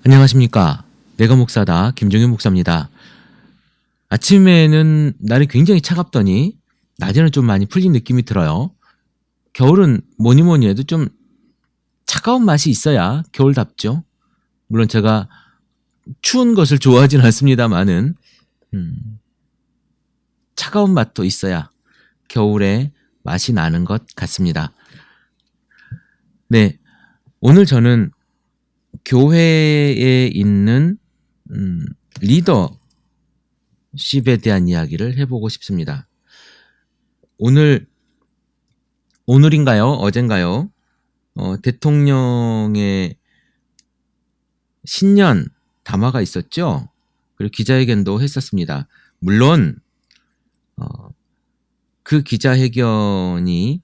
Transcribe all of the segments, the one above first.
안녕하십니까. 내가 목사다. 김종현 목사입니다. 아침에는 날이 굉장히 차갑더니 낮에는 좀 많이 풀린 느낌이 들어요. 겨울은 뭐니 뭐니 해도 좀 차가운 맛이 있어야 겨울답죠. 물론 제가 추운 것을 좋아하진 않습니다만은 차가운 맛도 있어야 겨울에 맛이 나는 것 같습니다. 네, 오늘 저는 교회에 있는 리더십에 대한 이야기를 해보고 싶습니다. 오늘인가요? 어젠가요? 대통령의 신년 담화가 있었죠? 그리고 기자회견도 했었습니다. 물론 그 기자회견이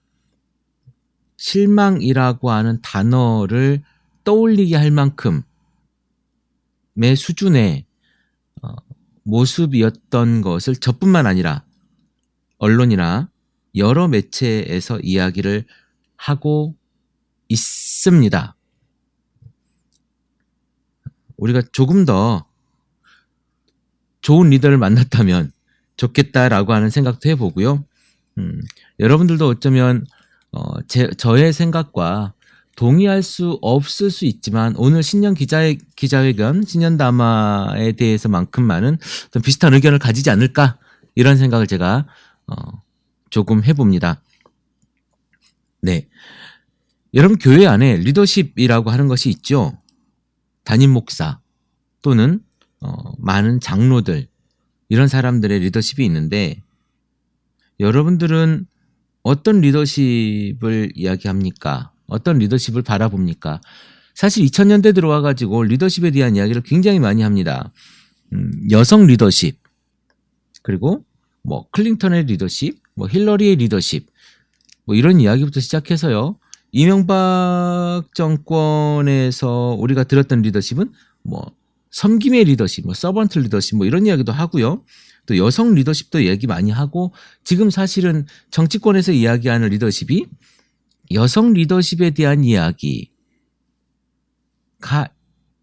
실망이라고 하는 단어를 떠올리게 할 만큼의 수준의 모습이었던 것을 저뿐만 아니라 언론이나 여러 매체에서 이야기를 하고 있습니다. 우리가 조금 더 좋은 리더를 만났다면 좋겠다라고 하는 생각도 해보고요. 여러분들도 어쩌면 저의 생각과 동의할 수 없을 수 있지만 오늘 신년 기자회견, 신년 담화에 대해서만큼만은 좀 비슷한 의견을 가지지 않을까 이런 생각을 제가 조금 해봅니다. 네, 여러분 교회 안에 리더십이라고 하는 것이 있죠. 담임 목사 또는 많은 장로들 이런 사람들의 리더십이 있는데 여러분들은 어떤 리더십을 이야기합니까? 어떤 리더십을 바라봅니까? 사실 2000년대 들어와가지고 리더십에 대한 이야기를 굉장히 많이 합니다. 여성 리더십, 그리고 뭐 클린턴의 리더십, 뭐 힐러리의 리더십, 뭐 이런 이야기부터 시작해서요. 이명박 정권에서 우리가 들었던 리더십은 뭐 섬김의 리더십, 뭐 서번트 리더십, 뭐 이런 이야기도 하고요. 또 여성 리더십도 얘기 많이 하고 지금 사실은 정치권에서 이야기하는 리더십이 여성 리더십에 대한 이야기가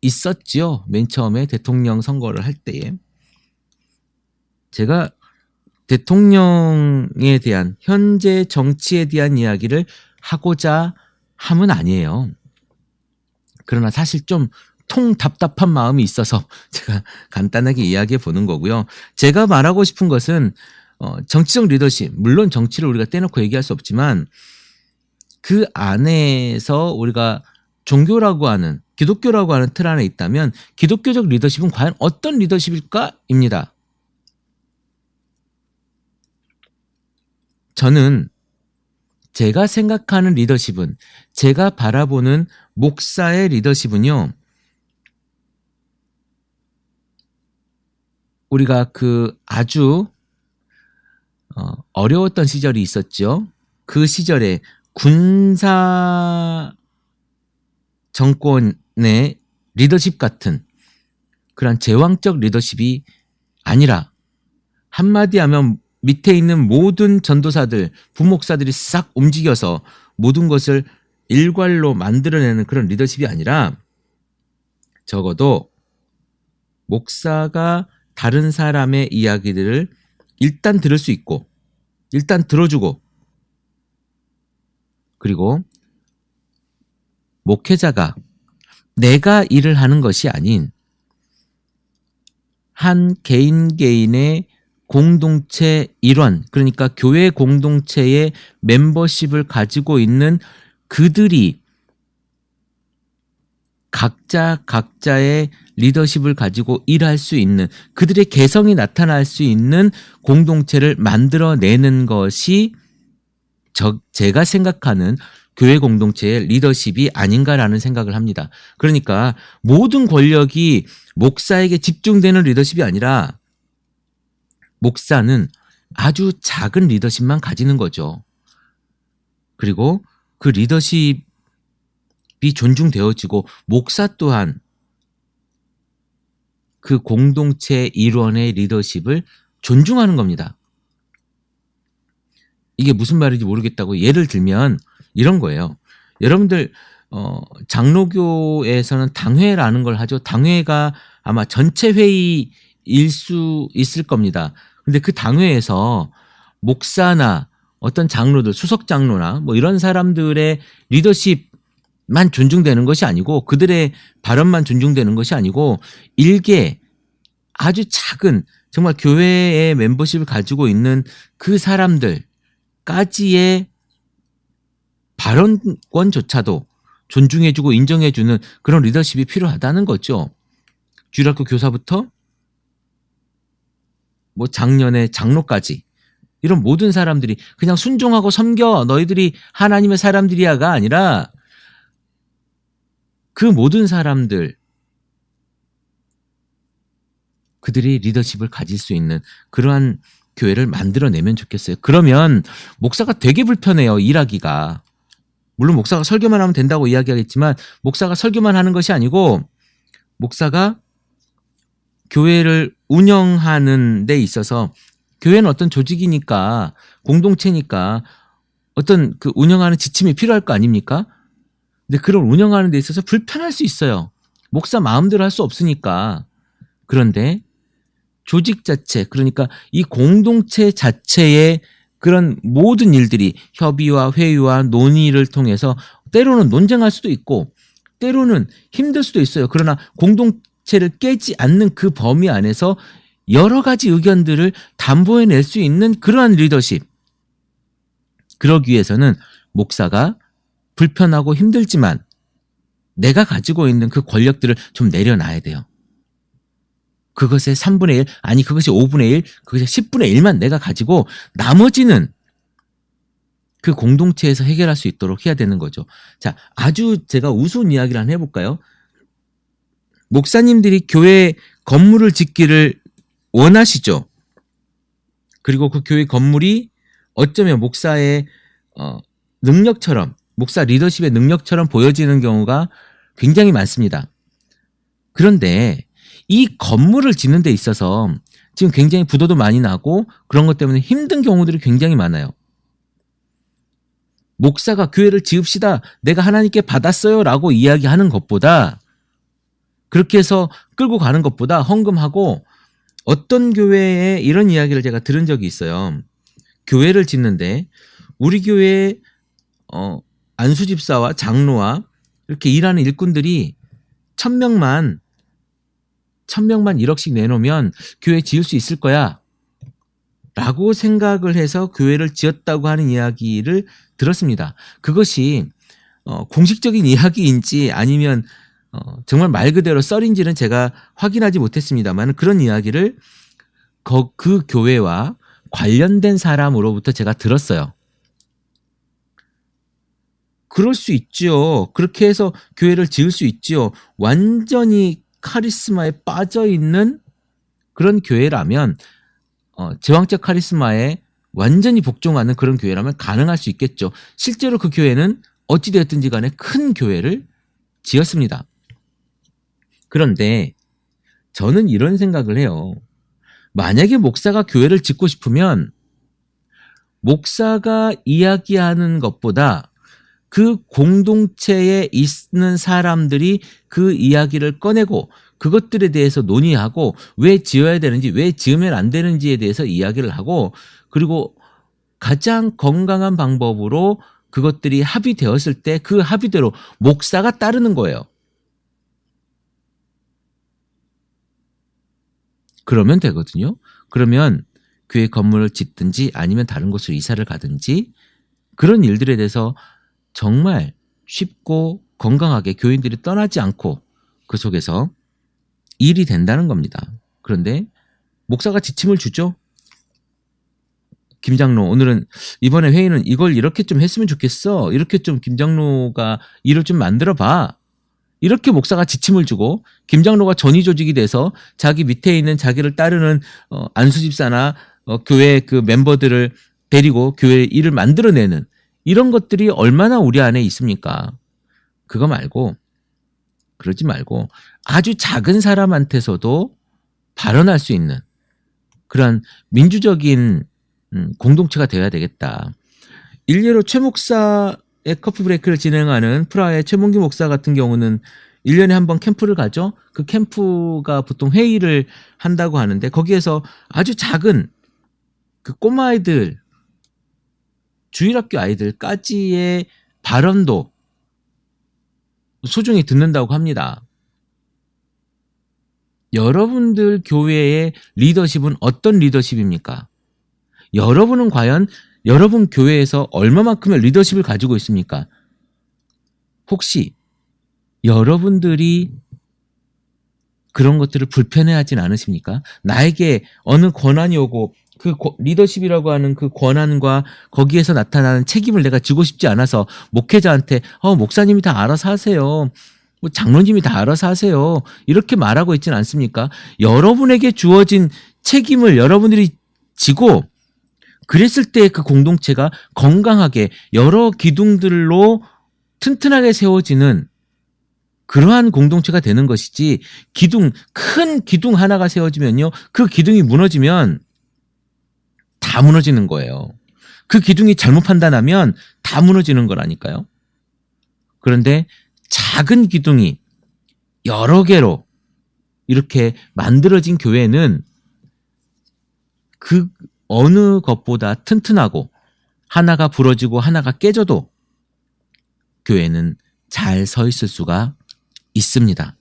있었죠. 맨 처음에 대통령 선거를 할 때에. 제가 대통령에 대한 현재 정치에 대한 이야기를 하고자 함은 아니에요. 그러나 사실 좀 답답한 마음이 있어서 제가 간단하게 이야기해 보는 거고요. 제가 말하고 싶은 것은 정치적 리더십, 물론 정치를 우리가 떼놓고 얘기할 수 없지만 그 안에서 우리가 종교라고 하는, 기독교라고 하는 틀 안에 있다면 기독교적 리더십은 과연 어떤 리더십일까? 입니다. 저는 제가 생각하는 리더십은, 제가 바라보는 목사의 리더십은요, 우리가 아주 어려웠던 시절이 있었죠. 그 시절에 군사 정권의 리더십 같은 그런 제왕적 리더십이 아니라 한마디 하면 밑에 있는 모든 전도사들, 부목사들이 싹 움직여서 모든 것을 일괄로 만들어내는 그런 리더십이 아니라 적어도 목사가 다른 사람의 이야기들을 일단 들을 수 있고 일단 들어주고 그리고 목회자가 내가 일을 하는 것이 아닌 한 개인의 공동체 일원, 그러니까 교회 공동체의 멤버십을 가지고 있는 그들이 각자의 리더십을 가지고 일할 수 있는, 그들의 개성이 나타날 수 있는 공동체를 만들어내는 것이 제가 생각하는 교회 공동체의 리더십이 아닌가라는 생각을 합니다. 그러니까 모든 권력이 목사에게 집중되는 리더십이 아니라 목사는 아주 작은 리더십만 가지는 거죠. 그리고 그 리더십이 존중되어지고 목사 또한 그 공동체 일원의 리더십을 존중하는 겁니다. 이게 무슨 말인지 모르겠다고 예를 들면 이런 거예요. 여러분들 장로교에서는 당회라는 걸 하죠. 당회가 아마 전체 회의일 수 있을 겁니다. 근데 그 당회에서 목사나 어떤 장로들, 수석 장로나 뭐 이런 사람들의 리더십만 존중되는 것이 아니고, 그들의 발언만 존중되는 것이 아니고, 일개 아주 작은 정말 교회의 멤버십을 가지고 있는 그 사람들까지의 발언권조차도 존중해주고 인정해주는 그런 리더십이 필요하다는 거죠. 주일학교 교사부터 뭐 작년의 장로까지 이런 모든 사람들이 그냥 순종하고 섬겨, 너희들이 하나님의 사람들이야가 아니라 그 모든 사람들, 그들이 리더십을 가질 수 있는 그러한 교회를 만들어내면 좋겠어요. 그러면 목사가 되게 불편해요, 일하기가. 물론 목사가 설교만 하면 된다고 이야기하겠지만, 목사가 설교만 하는 것이 아니고 목사가 교회를 운영하는 데 있어서, 교회는 어떤 조직이니까, 공동체니까 어떤 그 운영하는 지침이 필요할 거 아닙니까? 근데 그걸 운영하는 데 있어서 불편할 수 있어요. 목사 마음대로 할 수 없으니까. 그런데 조직 자체, 그러니까 이 공동체 자체의 그런 모든 일들이 협의와 회의와 논의를 통해서 때로는 논쟁할 수도 있고 때로는 힘들 수도 있어요. 그러나 공동체를 깨지 않는 그 범위 안에서 여러 가지 의견들을 담보해낼 수 있는 그러한 리더십. 그러기 위해서는 목사가 불편하고 힘들지만 내가 가지고 있는 그 권력들을 좀 내려놔야 돼요. 그것의 3분의 1, 아니 그것이 5분의 1, 그것이 10분의 1만 내가 가지고 나머지는 그 공동체에서 해결할 수 있도록 해야 되는 거죠. 자, 아주 제가 우스운 이야기를 한번 해볼까요? 목사님들이 교회 건물을 짓기를 원하시죠. 그리고 그 교회 건물이 어쩌면 목사의 능력처럼, 목사 리더십의 능력처럼 보여지는 경우가 굉장히 많습니다. 그런데 이 건물을 짓는 데 있어서 지금 굉장히 부도도 많이 나고 그런 것 때문에 힘든 경우들이 굉장히 많아요. 목사가 교회를 지읍시다, 내가 하나님께 받았어요 라고 이야기하는 것보다, 그렇게 해서 끌고 가는 것보다 헌금하고, 어떤 교회에 이런 이야기를 제가 들은 적이 있어요. 교회를 짓는데 우리 교회에 안수집사와 장로와 이렇게 일하는 일꾼들이 1000명만 1억씩 내놓으면 교회 지을 수 있을 거야 라고 생각을 해서 교회를 지었다고 하는 이야기를 들었습니다. 그것이 공식적인 이야기인지 아니면 정말 말 그대로 썰인지는 제가 확인하지 못했습니다만, 그런 이야기를 그 교회와 관련된 사람으로부터 제가 들었어요. 그럴 수 있죠. 그렇게 해서 교회를 지을 수 있죠. 완전히 카리스마에 빠져있는 그런 교회라면, 제왕적 카리스마에 완전히 복종하는 그런 교회라면 가능할 수 있겠죠. 실제로 그 교회는 어찌되었든지 간에 큰 교회를 지었습니다. 그런데 저는 이런 생각을 해요. 만약에 목사가 교회를 짓고 싶으면 목사가 이야기하는 것보다 그 공동체에 있는 사람들이 그 이야기를 꺼내고 그것들에 대해서 논의하고 왜 지어야 되는지, 왜 지으면 안 되는지에 대해서 이야기를 하고, 그리고 가장 건강한 방법으로 그것들이 합의되었을 때 그 합의대로 목사가 따르는 거예요. 그러면 되거든요. 그러면 교회 건물을 짓든지 아니면 다른 곳으로 이사를 가든지 그런 일들에 대해서 정말 쉽고 건강하게 교인들이 떠나지 않고 그 속에서 일이 된다는 겁니다. 그런데 목사가 지침을 주죠. 김장로, 오늘은 이번에 회의는 이걸 이렇게 좀 했으면 좋겠어. 이렇게 좀 김장로가 일을 좀 만들어 봐. 이렇게 목사가 지침을 주고 김장로가 전위 조직이 돼서 자기 밑에 있는 자기를 따르는 안수집사나 교회 그 멤버들을 데리고 교회 일을 만들어내는 이런 것들이 얼마나 우리 안에 있습니까? 그거 말고, 그러지 말고 아주 작은 사람한테서도 발언할 수 있는 그런 민주적인 공동체가 되어야 되겠다. 일례로 최 목사 커피 브레이크를 진행하는 프라하의 최문기 목사 같은 경우는 1년에 한 번 캠프를 가죠. 그 캠프가 보통 회의를 한다고 하는데 거기에서 아주 작은 그 꼬마아이들, 주일학교 아이들까지의 발언도 소중히 듣는다고 합니다. 여러분들 교회의 리더십은 어떤 리더십입니까? 여러분은 과연 여러분 교회에서 얼마만큼의 리더십을 가지고 있습니까? 혹시 여러분들이 그런 것들을 불편해하진 않으십니까? 나에게 어느 권한이 오고 그 리더십이라고 하는 그 권한과 거기에서 나타나는 책임을 내가 지고 싶지 않아서 목회자한테 목사님이 다 알아서 하세요. 뭐 장로님이 다 알아서 하세요. 이렇게 말하고 있지는 않습니까? 여러분에게 주어진 책임을 여러분들이 지고 그랬을 때 그 공동체가 건강하게 여러 기둥들로 튼튼하게 세워지는 그러한 공동체가 되는 것이지 큰 기둥 하나가 세워지면요. 그 기둥이 무너지면 다 무너지는 거예요. 그 기둥이 잘못 판단하면 다 무너지는 거라니까요. 그런데 작은 기둥이 여러 개로 이렇게 만들어진 교회는 그 어느 것보다 튼튼하고 하나가 부러지고 하나가 깨져도 교회는 잘 서 있을 수가 있습니다.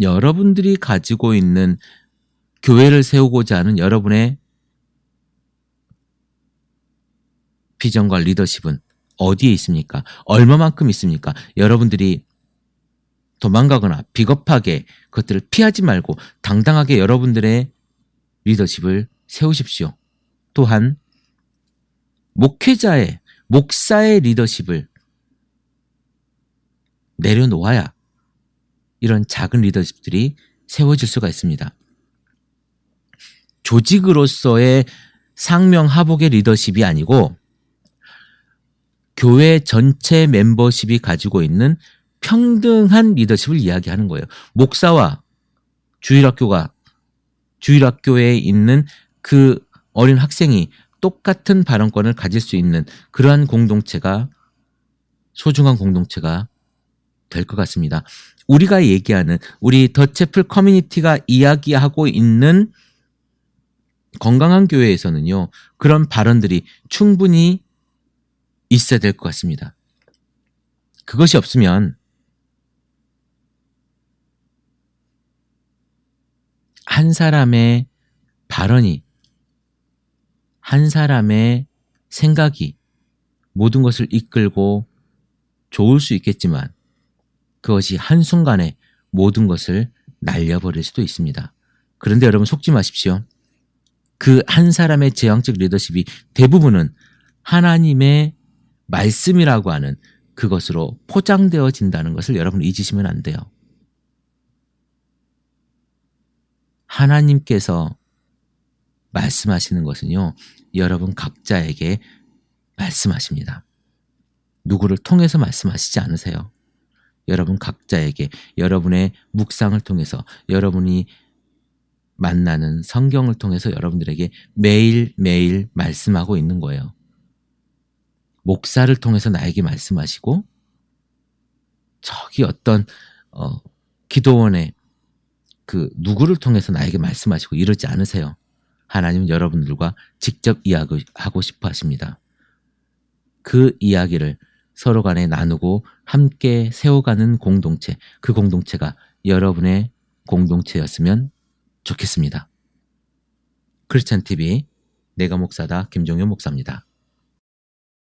여러분들이 가지고 있는 교회를 세우고자 하는 여러분의 비전과 리더십은 어디에 있습니까? 얼마만큼 있습니까? 여러분들이 도망가거나 비겁하게 그것들을 피하지 말고 당당하게 여러분들의 리더십을 세우십시오. 또한 목사의 리더십을 내려놓아야 이런 작은 리더십들이 세워질 수가 있습니다. 조직으로서의 상명하복의 리더십이 아니고 교회 전체 멤버십이 가지고 있는 평등한 리더십을 이야기하는 거예요. 목사와 주일학교에 있는 그 어린 학생이 똑같은 발언권을 가질 수 있는 그러한 공동체가 소중한 공동체가 될 것 같습니다. 우리가 얘기하는 우리 더 채플 커뮤니티가 이야기하고 있는 건강한 교회에서는요. 그런 발언들이 충분히 있어야 될 것 같습니다. 그것이 없으면 한 사람의 발언이 한 사람의 생각이 모든 것을 이끌고 좋을 수 있겠지만 그것이 한순간에 모든 것을 날려버릴 수도 있습니다. 그런데 여러분 속지 마십시오. 그 한 사람의 제왕적 리더십이 대부분은 하나님의 말씀이라고 하는 그것으로 포장되어진다는 것을 여러분 잊으시면 안 돼요. 하나님께서 말씀하시는 것은요. 여러분 각자에게 말씀하십니다. 누구를 통해서 말씀하시지 않으세요. 여러분 각자에게 여러분의 묵상을 통해서 여러분이 만나는 성경을 통해서 여러분들에게 매일매일 말씀하고 있는 거예요. 목사를 통해서 나에게 말씀하시고 저기 어떤 기도원의 그 누구를 통해서 나에게 말씀하시고 이러지 않으세요. 하나님은 여러분들과 직접 이야기하고 싶어 하십니다. 그 이야기를 서로 간에 나누고 함께 세워가는 공동체, 그 공동체가 여러분의 공동체였으면 좋겠습니다. 크리스찬TV 내가 목사다 김종효 목사입니다.